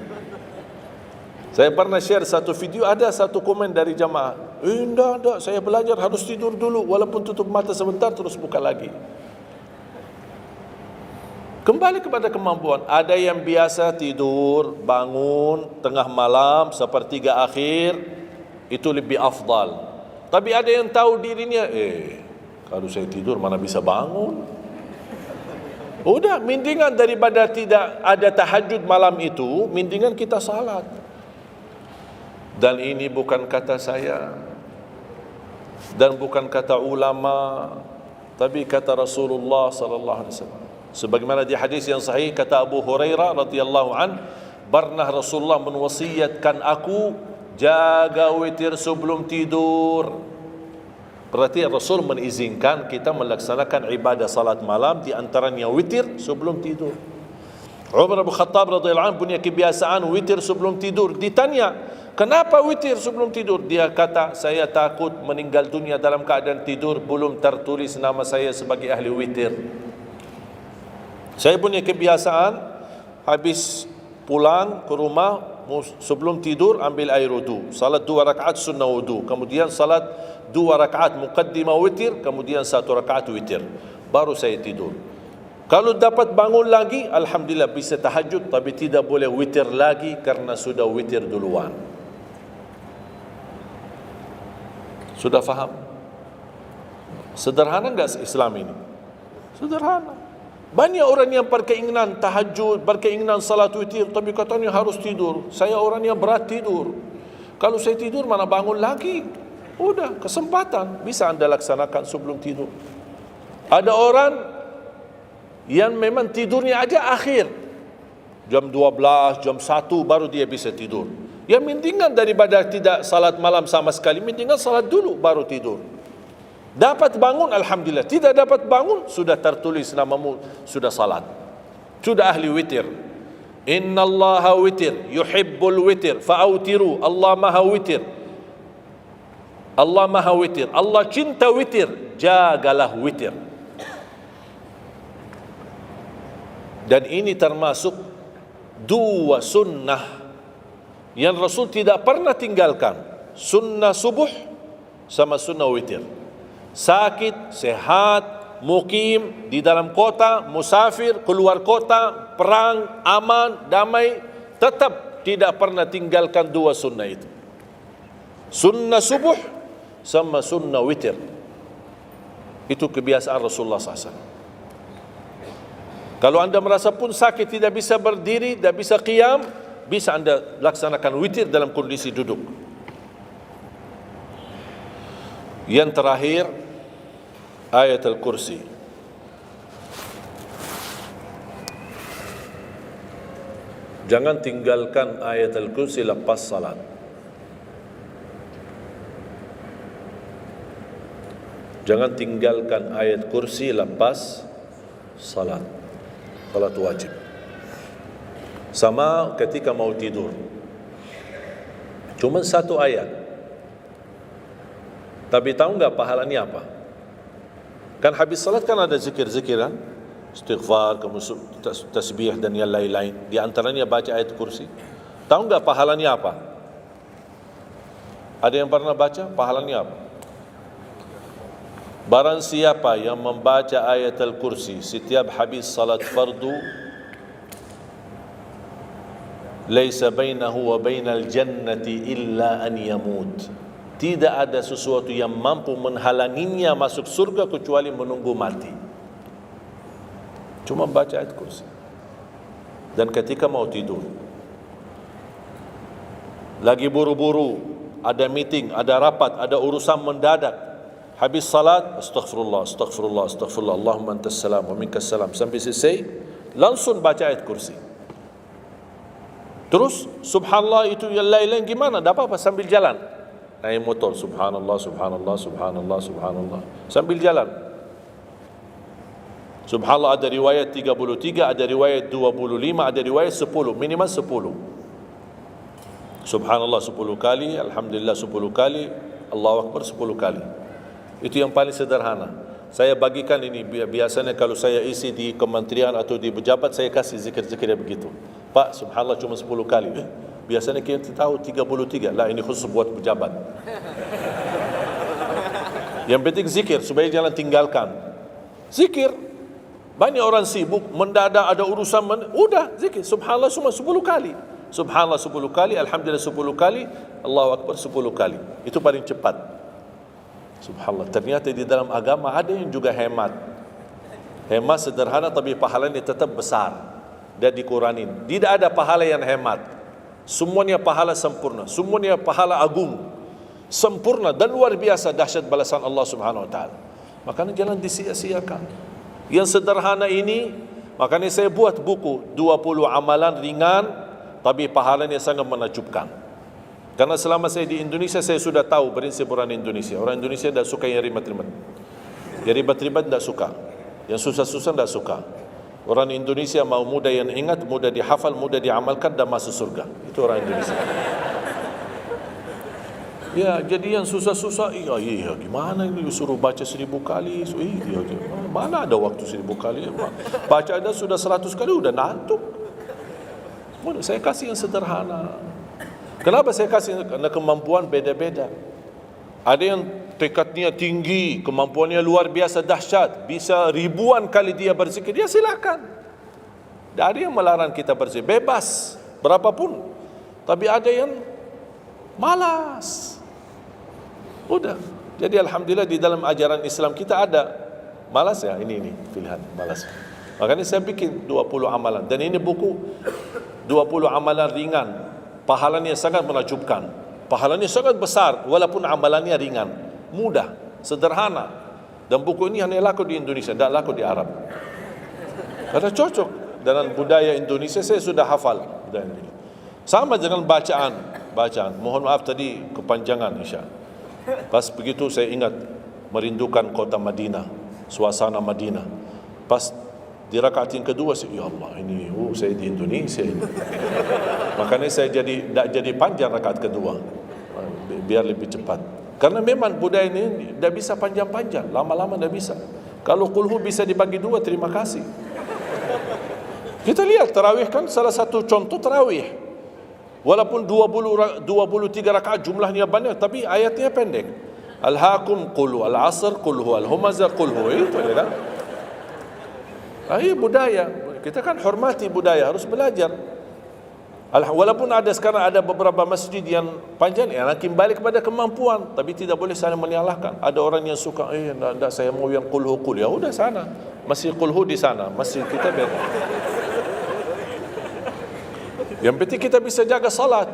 Saya pernah share satu video, ada satu komen dari jamaah, enggak, saya belajar harus tidur dulu, walaupun tutup mata sebentar terus buka lagi. Kembali kepada kemampuan. Ada yang biasa tidur, bangun tengah malam, sepertiga akhir, itu lebih afdal. Tapi ada yang tahu dirinya, kalau saya tidur mana bisa bangun. Udah, mendingan daripada tidak ada tahajud malam itu, mendingan kita salat. Dan ini bukan kata saya, dan bukan kata ulama, tapi kata Rasulullah sallallahu alaihi wasallam. Sebagaimana di hadis yang sahih kata Abu Hurairah radhiyallahu an, pernah Rasulullah menwasiatkan aku jaga witir sebelum tidur. Berarti Rasul mengizinkan kita melaksanakan ibadah salat malam, di antaranya witir sebelum tidur. Umar bin Khattab radhiyallahu anhu punya kebiasaan witir sebelum tidur. Ditanya, kenapa witir sebelum tidur? Dia kata, saya takut meninggal dunia dalam keadaan tidur, belum tertulis nama saya sebagai ahli witir. Saya punya kebiasaan, habis pulang ke rumah, sebelum tidur ambil air wudu, salat 2 rakaat sunnah wudu, kemudian salat 2 rakaat muqaddimah witir, kemudian 1 rakaat witir, baru saya tidur. Kalau dapat bangun lagi, alhamdulillah bisa tahajud, tapi tidak boleh witir lagi karena sudah witir duluan. Sudah faham? Sederhana enggak Islam ini? Sederhana. Banyak orang yang berkeinginan tahajud, berkeinginan salat witir, tapi katanya harus tidur. Saya orang yang berat tidur. Kalau saya tidur mana bangun lagi? Udah, kesempatan bisa anda laksanakan sebelum tidur. Ada orang yang memang tidurnya aja akhir, jam 12, jam 1 baru dia bisa tidur. Ya mendingan daripada tidak salat malam sama sekali, mendingan salat dulu baru tidur. Dapat bangun alhamdulillah, tidak dapat bangun sudah tertulis namamu sudah salat, sudah ahli witir. Innallaha witir yuhibbul witir fa'autiru. Allah maha witir, Allah maha witir, Allah cinta witir, jagalah witir. Dan ini termasuk 2 sunnah yang Rasul tidak pernah tinggalkan, sunnah subuh sama sunnah witir. Sakit, sehat, mukim, di dalam kota, musafir, keluar kota, perang, aman, damai, tetap tidak pernah tinggalkan 2 sunnah itu. Sunnah subuh sama sunnah witir. Itu kebiasaan Rasulullah SAW. Kalau anda merasa pun sakit, tidak bisa berdiri, tidak bisa qiyam, bisa anda laksanakan witir dalam kondisi duduk. Yang terakhir, ayat al-kursi. Jangan tinggalkan ayat al-kursi lepas salat. Jangan tinggalkan ayat kursi lepas salat. Salat wajib. Sama ketika mau tidur. Cuma 1 ayat. Tapi tahu enggak pahalanya apa? Kan habis salat kan ada zikir-zikiran. istighfar, kamu tasbih dan yang lain-lain. Di antaranya baca ayat kursi. Tahu enggak pahalanya apa? Ada yang pernah baca pahalanya apa? Barang siapa yang membaca ayat al-kursi setiap habis salat fardu, laisa bainahu wa bainal jannati illa an yamut. Tidak ada sesuatu yang mampu menghalanginya masuk surga kecuali menunggu mati. Cuma baca ayat kursi. Dan ketika mau tidur, lagi buru-buru, ada meeting, ada rapat, ada urusan mendadak, habis salat, astaghfirullah, astaghfirullah, astaghfirullah, Allahumma antas salam wa minkas salam, sampai selesai, langsung baca ayat kursi. Terus subhanallah itu yang lain-lain gimana? Tak apa-apa, sambil jalan. Naik motor, subhanallah, subhanallah, subhanallah, subhanallah, sambil jalan. Subhanallah ada riwayat 33, ada riwayat 25, ada riwayat 10, minimal 10. Subhanallah 10 kali, alhamdulillah 10 kali, Allahu Akbar 10 kali. Itu yang paling sederhana. Saya bagikan ini, biasanya kalau saya isi di kementerian atau di pejabat, saya kasih zikir-zikir begitu. Pak, subhanallah cuma 10 kali. Biasanya kita tahu 33. Lah, ini khusus buat pejabat. Yang penting zikir, supaya jangan tinggalkan. Zikir. Banyak orang sibuk, mendadak ada urusan, udah zikir. Subhanallah cuma 10 kali. Subhanallah 10 kali, alhamdulillah 10 kali, Allahu Akbar 10 kali. Itu paling cepat. Subhanallah. Ternyata di dalam agama ada yang juga hemat. Hemat sederhana tapi pahalanya tetap besar. Dan dikuranin. Tidak ada pahala yang hemat. Semuanya pahala sempurna. Semuanya pahala agung. Sempurna dan luar biasa dahsyat balasan Allah Subhanahu wa taala. Makanya jangan disia-siakan. Yang sederhana ini, makanya saya buat buku 20 amalan ringan tapi pahalanya sangat menakjubkan. Karena selama saya di Indonesia, saya sudah tahu prinsip orang Indonesia. Orang Indonesia tidak suka yang ribet-ribet. Yang ribet-ribet tidak suka. Yang susah-susah tidak suka. Orang Indonesia mau mudah yang ingat, mudah dihafal, mudah diamalkan dan masuk surga. Itu orang Indonesia. Ya, jadi yang susah-susah, iya, gimana ini suruh baca 1000 kali? Iya, mana ada waktu 1000 kali? Baca ada sudah 100 kali, udah ngantuk. Saya kasih yang sederhana. Kenapa saya kasih? Karena kemampuan beda-beda. Ada yang tekadnya tinggi, kemampuannya luar biasa dahsyat, bisa ribuan kali dia berzikir, dia silakan. Tidak ada yang melarang kita berzikir, bebas, berapapun. Tapi ada yang malas. Udah. Jadi alhamdulillah di dalam ajaran Islam kita ada malas ya, ini pilihan malas. Makanya saya bikin 20 amalan. Dan ini buku 20 amalan ringan, pahalanya sangat menakjubkan, pahalanya sangat besar walaupun amalannya ringan, mudah, sederhana. Dan buku ini hanya laku di Indonesia, tidak laku di Arab. Karena cocok dengan budaya Indonesia, saya sudah hafal budaya Indonesia. Sama dengan bacaan. Mohon maaf tadi kepanjangan insya. Pas begitu saya ingat merindukan kota Madinah, suasana Madinah. Pas di rakaat yang kedua, ya Allah, ini saya di Indonesia ini. Makanya saya tidak jadi panjang rakaat kedua, biar lebih cepat. Karena memang budaya ini tidak bisa panjang-panjang, lama-lama tidak bisa. Kalau kulhu bisa dibagi 2, terima kasih. Kita lihat tarawih kan salah satu contoh tarawih. Walaupun 23 rakaat jumlahnya banyak, tapi ayatnya pendek. Al-hakum qul al-asr qul huwal humazah qul huwa, itu ya kan. Ini budaya. Kita kan hormati budaya, harus belajar. Walaupun ada sekarang ada beberapa masjid yang panjang, ya kembali kepada kemampuan, tapi tidak boleh saling menyalahkan. Ada orang yang suka, enggak, saya mau yang qul hu qul, ya udah sana. Masih qul hu di sana, masih kita beda. Yang penting kita bisa jaga salat.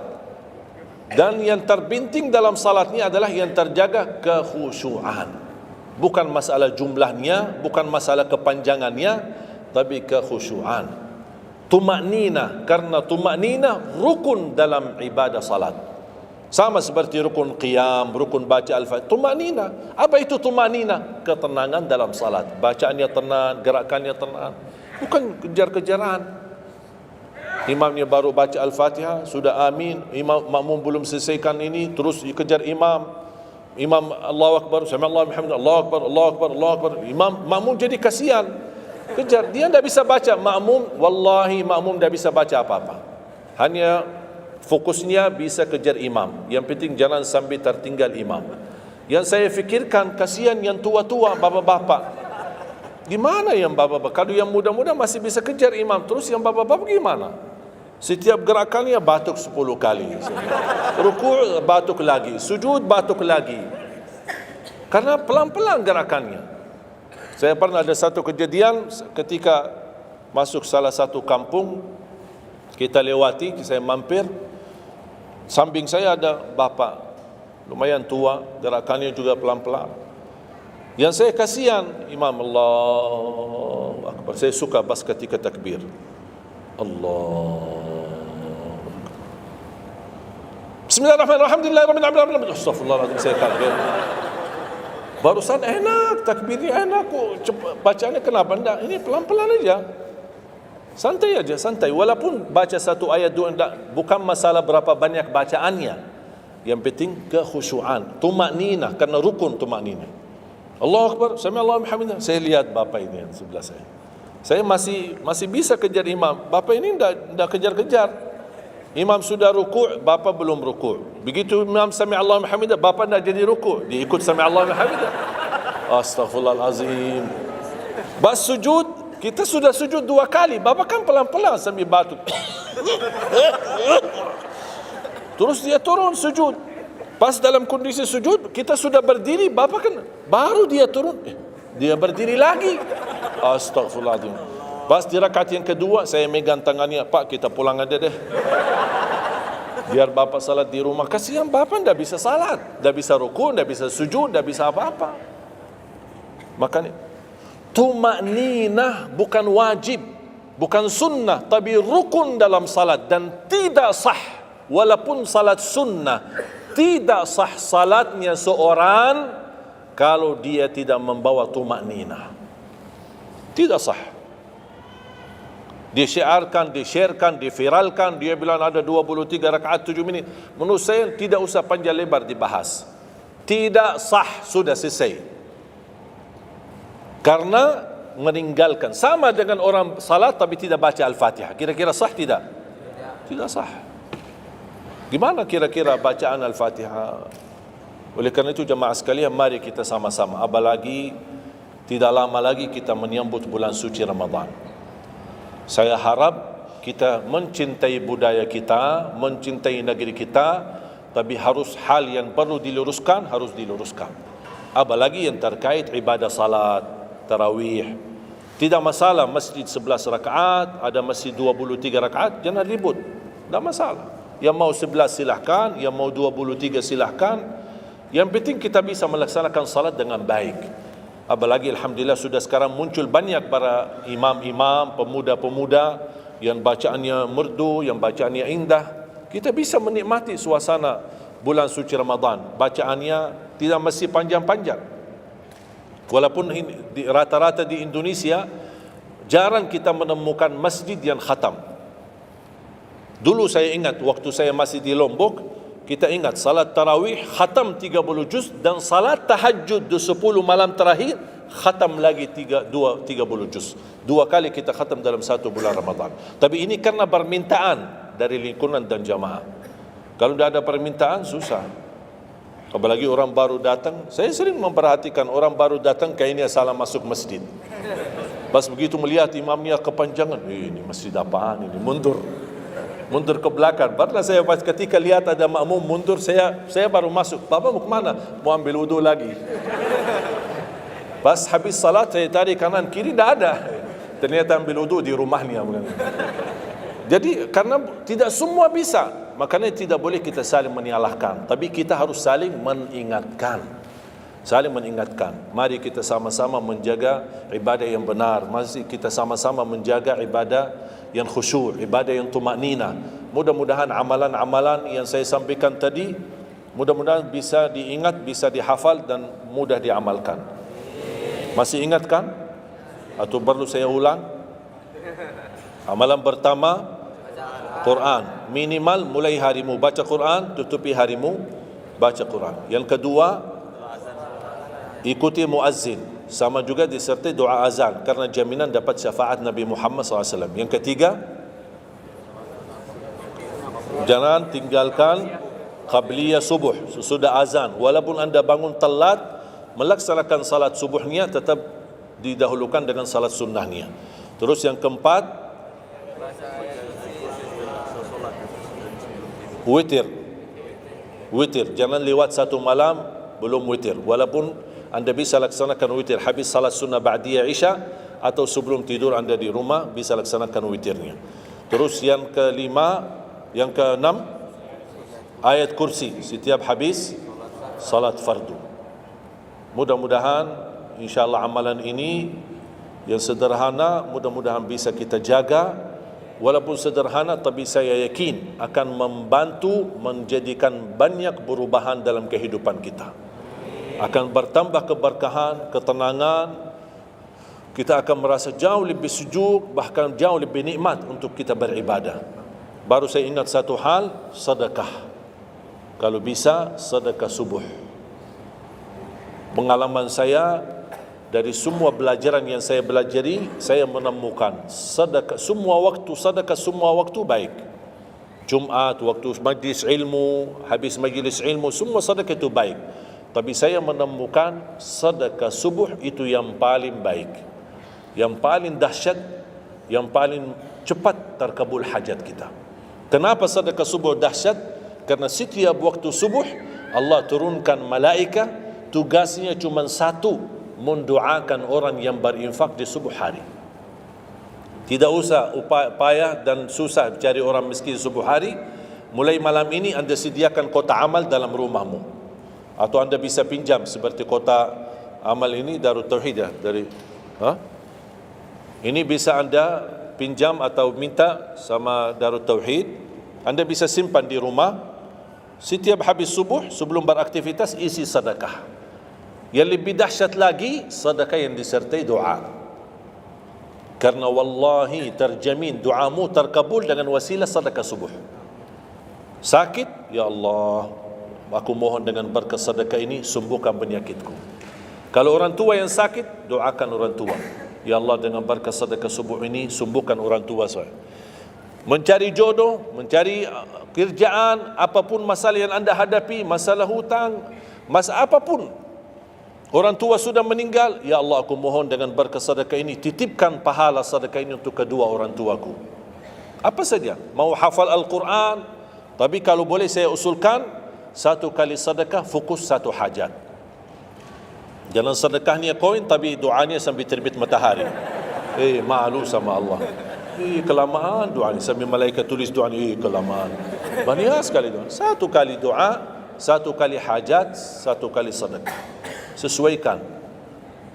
Dan yang terpenting dalam salat ini adalah yang terjaga kekhusyuan. Bukan masalah jumlahnya, bukan masalah kepanjangannya, tapi kekhusyuan. Tumaknina, karena tumaknina rukun dalam ibadah salat. Sama seperti rukun qiyam, rukun baca al-fatihah. Tumaknina. Apa itu tumaknina? Ketenangan dalam salat. Bacaannya tenang, gerakannya tenang. Bukan kejar-kejaran. Imamnya baru baca Al-Fatihah, sudah amin, imam makmum belum selesaikan ini, terus dikejar imam. Imam Allahu Akbar, sami Allahu bihamdihi, Allahu Akbar, Allahu Akbar, Allahu Akbar. Imam makmum jadi kasihan. Kejar. Dia tidak bisa baca. Makmum, wallahi makmum tidak bisa baca apa-apa. Hanya fokusnya bisa kejar imam. Yang penting jangan sampai tertinggal imam. Yang saya fikirkan, kasihan yang tua-tua, bapak-bapak. Gimana yang bapak-bapak? Kalau yang muda-muda masih bisa kejar imam, terus yang bapak-bapak gimana? Setiap gerakannya batuk 10 kali. Rukuk batuk lagi, sujud batuk lagi. Karena pelan-pelan gerakannya. Saya pernah ada satu kejadian ketika masuk salah satu kampung, kita lewati, saya mampir, samping saya ada bapak lumayan tua, gerakannya juga pelan-pelan. Yang saya kasihan, Imam Allahu Akbar. Saya suka pas ketika takbir. Allah. Bismillahirrahmanirrahim. Alhamdulillahirrahmanirrahim. Astagfirullahaladzim. Saya kaget. Barusan enak, takbirnya enak kok. Bacanya kenapa enggak? Ini pelan-pelan aja. Santai aja, santai. Walaupun baca satu ayat dua enggak, bukan masalah berapa banyak bacaannya. Yang penting kekhusyuan, tumakninah, karena rukun tumakninah. Allahu Akbar, sami Allahu liman hamidah. Saya lihat bapak ini yang sebelah saya. Saya masih bisa kejar imam. Bapak ini enggak kejar-kejar. Imam sudah rukuk, bapak belum rukuk. Begitu imam sami Allahu liman hamidah, bapak enggak jadi rukuk, dia ikut sami Allahu liman hamidah. Astaghfirullahalazim. Bas sujud, kita sudah sujud 2 kali, bapak kan pelan-pelan sambil batuk. Terus dia turun sujud. Pas dalam kondisi sujud, kita sudah berdiri, bapak kan baru dia turun, dia berdiri lagi. Astagfirullahaladzim. Pas di rakaat yang kedua, saya megang tangannya, Pak kita pulang aja deh. Biar bapak salat di rumah. Kasihan bapak tidak bisa salat, tidak bisa rukun, tidak bisa sujud, tidak bisa apa-apa. Makanya tumakninah bukan wajib, bukan sunnah, tapi rukun dalam salat, dan tidak sah. Walaupun salat sunnah, tidak sah salatnya seorang kalau dia tidak membawa tumakninah. Tidak sah. Disyiarkan, disharekan, diviralkan, dia bilang ada 23 rakaat 7 minit. Menurut saya tidak usah panjang lebar dibahas. Tidak sah, sudah selesai. Karena meninggalkan, sama dengan orang salat tapi tidak baca Al-Fatihah. Kira-kira sah tidak? Tidak sah. Gimana kira-kira bacaan Al-Fatihah? Oleh kerana itu jemaah sekalian, mari kita sama-sama, apalagi tidak lama lagi kita menyambut bulan suci Ramadan. Saya harap kita mencintai budaya kita, mencintai negeri kita, tapi harus hal yang perlu diluruskan, harus diluruskan. Apalagi yang terkait ibadah salat, tarawih. Tidak masalah masjid 11 rakaat, ada masjid 23 rakaat, jangan ribut. Tidak masalah. Yang mau 11 silahkan, yang mau 23 silahkan. Yang penting kita bisa melaksanakan salat dengan baik. Apalagi alhamdulillah sudah sekarang muncul banyak para imam-imam, pemuda-pemuda yang bacaannya merdu, yang bacaannya indah. Kita bisa menikmati suasana bulan suci Ramadan. Bacaannya tidak mesti panjang-panjang. Walaupun rata-rata di Indonesia jarang kita menemukan masjid yang khatam. Dulu saya ingat waktu saya masih di Lombok, kita ingat salat tarawih khatam 30 juz, dan salat tahajud 10 malam terakhir khatam lagi 30 juz. 2 kali kita khatam dalam 1 bulan Ramadan. Tapi ini karena permintaan dari lingkungan dan jamaah. Kalau tidak ada permintaan susah. Apalagi orang baru datang. Saya sering memperhatikan orang baru datang kayaknya salah masuk masjid. Pas begitu melihat imamnya kepanjangan, ini masjid apaan ini, mundur ke belakang. Pernah saya pas ketika lihat ada makmum mundur, saya baru masuk. Bapak mau kemana? Mau ambil wudu lagi. Pas habis salat saya tarik kanan kiri, tidak ada. Ternyata ambil wudu di rumahnya. Jadi karena tidak semua bisa, makanya tidak boleh kita saling menyalahkan, tapi kita harus saling mengingatkan. Saling mengingatkan. Mari kita sama-sama menjaga ibadah yang benar. Mari kita sama-sama menjaga ibadah yang khusyuk, ibadah yang tumakninah. Mudah-mudahan amalan-amalan yang saya sampaikan tadi, mudah-mudahan bisa diingat, bisa dihafal dan mudah diamalkan. Masih ingat kan? Atau perlu saya ulang? Amalan pertama, Quran. Minimal mulai harimu baca Quran, tutupi harimu baca Quran. Yang kedua, ikuti muazzin, sama juga disertai doa azan karena jaminan dapat syafaat Nabi Muhammad SAW. Yang ketiga, jangan tinggalkan qabliyah subuh sesudah azan, walaupun anda bangun telat melaksanakan salat subuhnya tetap didahulukan dengan salat sunnahnya. Terus yang keempat, witir, jangan lewat satu malam belum witir, walaupun anda bisa laksanakan witir habis salat sunnah ba'diyah isya atau sebelum tidur anda di rumah bisa laksanakan witirnya. Terus yang keenam, ayat kursi setiap habis salat fardu. Mudah-mudahan insyaAllah amalan ini yang sederhana mudah-mudahan bisa kita jaga, walaupun sederhana tapi saya yakin akan membantu menjadikan banyak perubahan dalam kehidupan kita. Akan bertambah keberkahan, ketenangan, kita akan merasa jauh lebih sejuk, bahkan jauh lebih nikmat untuk kita beribadah. Baru saya ingat satu hal, sedekah. Kalau bisa, sedekah subuh. Pengalaman saya dari semua pelajaran yang saya pelajari, saya menemukan sedekah semua waktu baik. Jumat, waktu majlis ilmu, habis majlis ilmu, semua sedekah itu baik. Tapi saya menemukan sedekah subuh itu yang paling baik, yang paling dahsyat, yang paling cepat terkabul hajat kita. Kenapa sedekah subuh dahsyat? Karena setiap waktu subuh Allah turunkan malaikat, tugasnya cuma satu, mendoakan orang yang berinfak di subuh hari. Tidak usah payah dan susah cari orang miskin subuh hari. Mulai malam ini anda sediakan kotak amal dalam rumahmu, atau anda bisa pinjam seperti kotak amal ini Darut Tauhid ya, ini bisa anda pinjam atau minta sama Darut Tauhid. Anda bisa simpan di rumah. Setiap habis subuh sebelum beraktivitas isi sedekah. Yang lebih dahsyat lagi, sedekah yang disertai doa. Karena wallahi terjamin doamu terkabul dengan wasilah sedekah subuh. Sakit, ya Allah, aku mohon dengan berkat sedekah ini sembuhkan penyakitku. Kalau orang tua yang sakit, doakan orang tua. Ya Allah, dengan berkat sedekah subuh ini sembuhkan orang tua saya. Mencari jodoh, mencari kerjaan, apapun masalah yang anda hadapi, masalah hutang, masalah apapun. Orang tua sudah meninggal, ya Allah, aku mohon dengan berkat sedekah ini titipkan pahala sedekah ini untuk kedua orang tuaku. Apa saja, mau hafal Al-Quran, tapi kalau boleh saya usulkan, satu kali sedekah fokus satu hajat. Jangan sedekahnya koin tapi doanya sampai terbit matahari. Malu sama Allah. Kelamaan doa ni, sambil malaikat tulis doa ni, kelamaan. Banyak sekali doa. Satu kali doa, satu kali hajat, satu kali sedekah. Sesuaikan.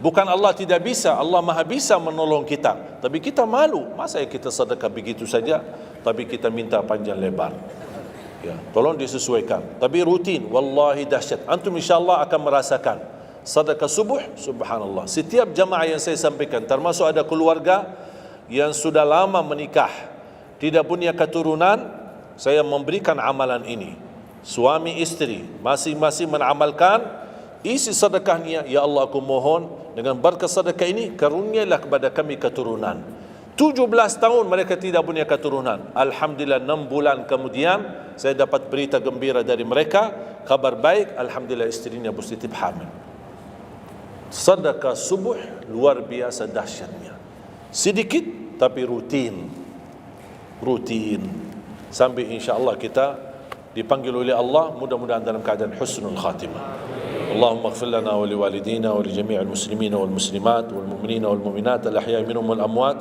Bukan Allah tidak bisa, Allah maha bisa menolong kita. Tapi kita malu, masa kita sedekah begitu saja, tapi kita minta panjang lebar. Ya, tolong disesuaikan. Tapi rutin, wallahi dahsyat. Antum insyaAllah akan merasakan sedekah subuh, subhanallah. Setiap jamaah yang saya sampaikan, termasuk ada keluarga yang sudah lama menikah, tidak punya keturunan, saya memberikan amalan ini. Suami istri masing-masing mengamalkan, isi sedekahnya, ya Allah, aku mohon dengan berkat sedekah ini karunialah kepada kami keturunan. 17 tahun mereka tidak punya keturunan. Alhamdulillah 6 bulan kemudian saya dapat berita gembira dari mereka, kabar baik, alhamdulillah istrinya positif hamil. Sedekah subuh luar biasa dahsyatnya. Sedikit tapi rutin sampai insyaAllah kita dipanggil oleh Allah, mudah-mudahan dalam keadaan husnul khatimah. Allahumma ighfir lana wa liwalidina wa li jami'il muslimina wal muslimat wal mu'minina wal mu'minat al ahya'i minhum wal amwat.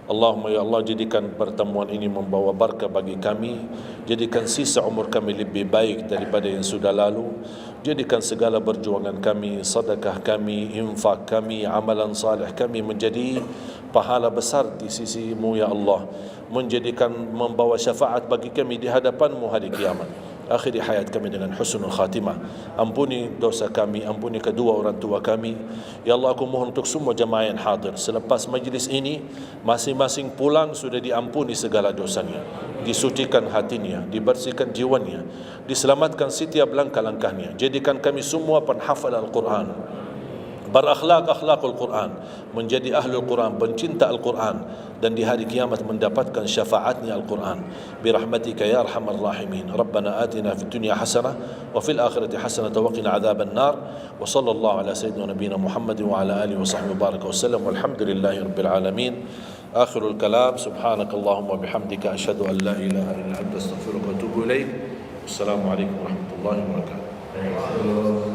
Allahumma ya Allah, jadikan pertemuan ini membawa barakah bagi kami, jadikan sisa umur kami lebih baik daripada yang sudah lalu, jadikan segala perjuangan kami, sedekah kami, infak kami, amalan salih kami menjadi pahala besar di sisi-Mu ya Allah, menjadikan membawa syafaat bagi kami di hadapan-Mu hari kiamat. Akhiri hayat kami dengan husnul khatimah. Ampuni dosa kami, ampuni kedua orang tua kami. Ya Allah, aku mohon untuk semua jemaah yang hadir, selepas majlis ini masing-masing pulang sudah diampuni segala dosanya, disucikan hatinya, dibersihkan jiwanya, diselamatkan setiap langkah-langkahnya. Jadikan kami semua penghafal Al-Quran, berakhlak akhlakul Quran, menjadi ahlul Quran, pencinta Al-Quran, dan di hari kiamat mendapatkan syafaatnya Al-Quran. Birahmatika ya arhamar rahimin. Rabbana atina fid dunya hasanah wa fil akhirati hasanah wa qina adzaban nar. Wa sallallahu ala sayyidina nabiyina Muhammad wa ala alihi wa sahbihi baraka wasallam. Walhamdulillahi rabbil alamin. Akhirul kalam, subhanakallahumma bihamdika asyhadu an la ilaha illa anta astaghfiruka wa atubu ilaik. Wassalamualaikum warahmatullahi wabarakatuh.